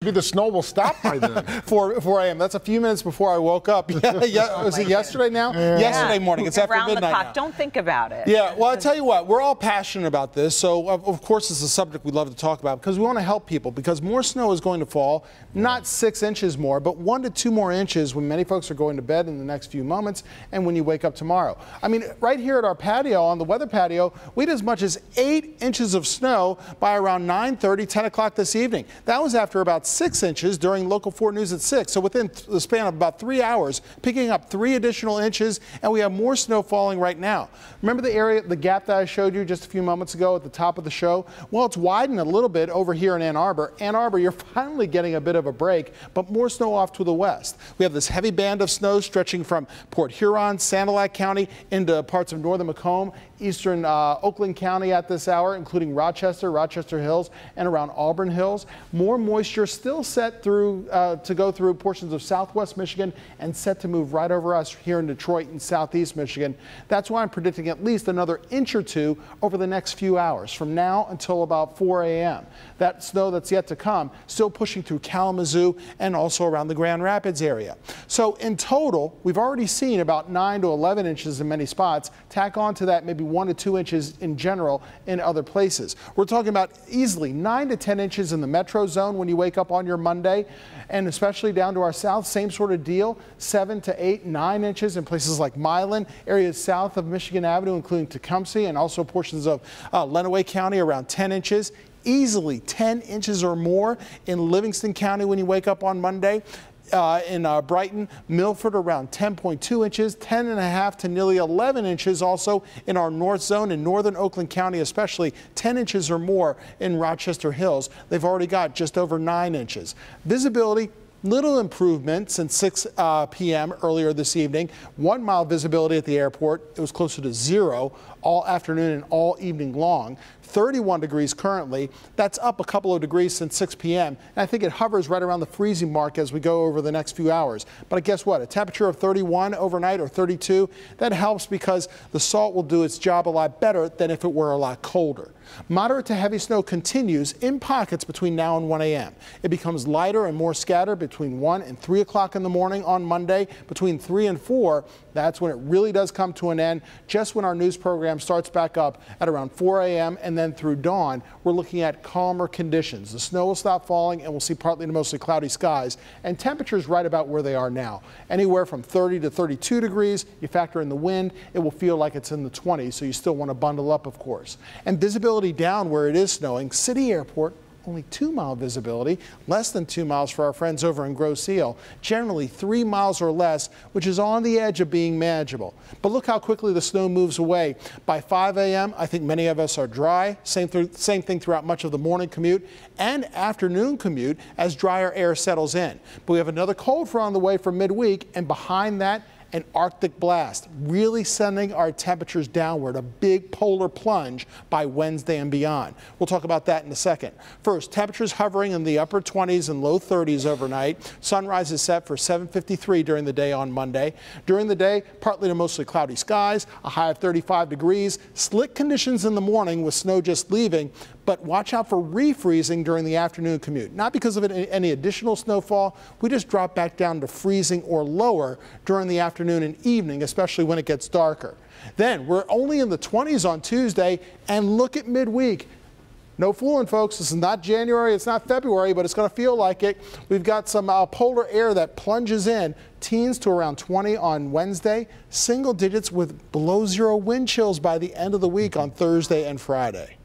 Maybe the snow will stop by then. 4 a.m. That's a few minutes before I woke up. Was it yesterday now? Yeah. Yesterday morning. It's after Around midnight the clock. now. Don't think about it. Yeah, well, I tell you what, we're all passionate about this, so of course it's a subject we love to talk about because we want to help people, because more snow is going to fall, not 6 inches more, but 1 to 2 more inches when many folks are going to bed in the next few moments and when you wake up tomorrow. I mean, right here at our patio, on the weather patio, we had as much as 8 inches of snow by around 9:30, 10 o'clock this evening. That was after about 6 inches during Local 4 News at 6, so within the span of about 3 hours, picking up 3 additional inches, and we have more snow falling right now. Remember the area, the gap that I showed you just a few moments ago at the top of the show? Well, it's widened a little bit over here in Ann Arbor. Ann Arbor, you're finally getting a bit of a break, but more snow off to the west. We have this heavy band of snow stretching from Port Huron, Sand Lake County into parts of northern Macomb, eastern Oakland County at this hour, including Rochester, Rochester Hills, and around Auburn Hills. More moisture still set through to go through portions of southwest Michigan and set to move right over us here in Detroit and southeast Michigan. That's why I'm predicting at least another inch or two over the next few hours, from now until about 4 a.m. That snow that's yet to come still pushing through Kalamazoo and also around the Grand Rapids area. So in total, we've already seen about 9 to 11 inches in many spots. Tack on to that maybe 1 to 2 inches in general in other places. We're talking about easily 9 to 10 inches in the metro zone when you wake up on your Monday, and especially down to our south, same sort of deal, 7 to 8, 9 inches in places like Milan, areas south of Michigan Avenue, including Tecumseh, and also portions of Lenawee County, around 10 inches. Easily 10 inches or more in Livingston County when you wake up on Monday. In Brighton, Milford around 10.2 inches, 10.5 to nearly 11 inches also in our north zone in northern Oakland County, especially 10 inches or more in Rochester Hills. They've already got just over 9 inches. Visibility, little improvement since 6 p.m. earlier this evening. 1 mile visibility at the airport. It was closer to 0 all afternoon and all evening long. 31 degrees currently. That's up a couple of degrees since 6 p.m. And I think it hovers right around the freezing mark as we go over the next few hours. But guess what? A temperature of 31 overnight or 32, that helps because the salt will do its job a lot better than if it were a lot colder. Moderate to heavy snow continues in pockets between now and 1 a.m. It becomes lighter and more scattered between 1 and 3 o'clock in the morning on Monday. Between 3 and 4, that's when it really does come to an end. Just when our news program starts back up at around 4 a.m. and then through dawn, we're looking at calmer conditions. The snow will stop falling and we'll see partly to mostly cloudy skies, and temperatures right about where they are now. Anywhere from 30 to 32 degrees. You factor in the wind, it will feel like it's in the 20s, so you still want to bundle up, of course. And visibility down where it is snowing. City Airport, only 2 mile visibility, less than 2 miles for our friends over in Grosse Ile. Generally 3 miles or less, which is on the edge of being manageable. But look how quickly the snow moves away. By 5 a.m., I think many of us are dry. Same thing throughout much of the morning commute and afternoon commute as drier air settles in. But we have another cold front on the way for midweek, and behind that, an Arctic blast, really sending our temperatures downward, a big polar plunge by Wednesday and beyond. We'll talk about that in a second. First, temperatures hovering in the upper 20s and low 30s overnight. Sunrise is set for 7:53 during the day on Monday. During the day, partly to mostly cloudy skies, a high of 35 degrees, slick conditions in the morning with snow just leaving, but watch out for refreezing during the afternoon commute. Not because of any additional snowfall, we just drop back down to freezing or lower during the afternoon and evening, especially when it gets darker. Then we're only in the 20s on Tuesday, and look at midweek. No fooling, folks. This is not January, it's not February, but it's going to feel like it. We've got some polar air that plunges in. Teens to around 20 on Wednesday, single digits with below 0 wind chills by the end of the week on Thursday and Friday.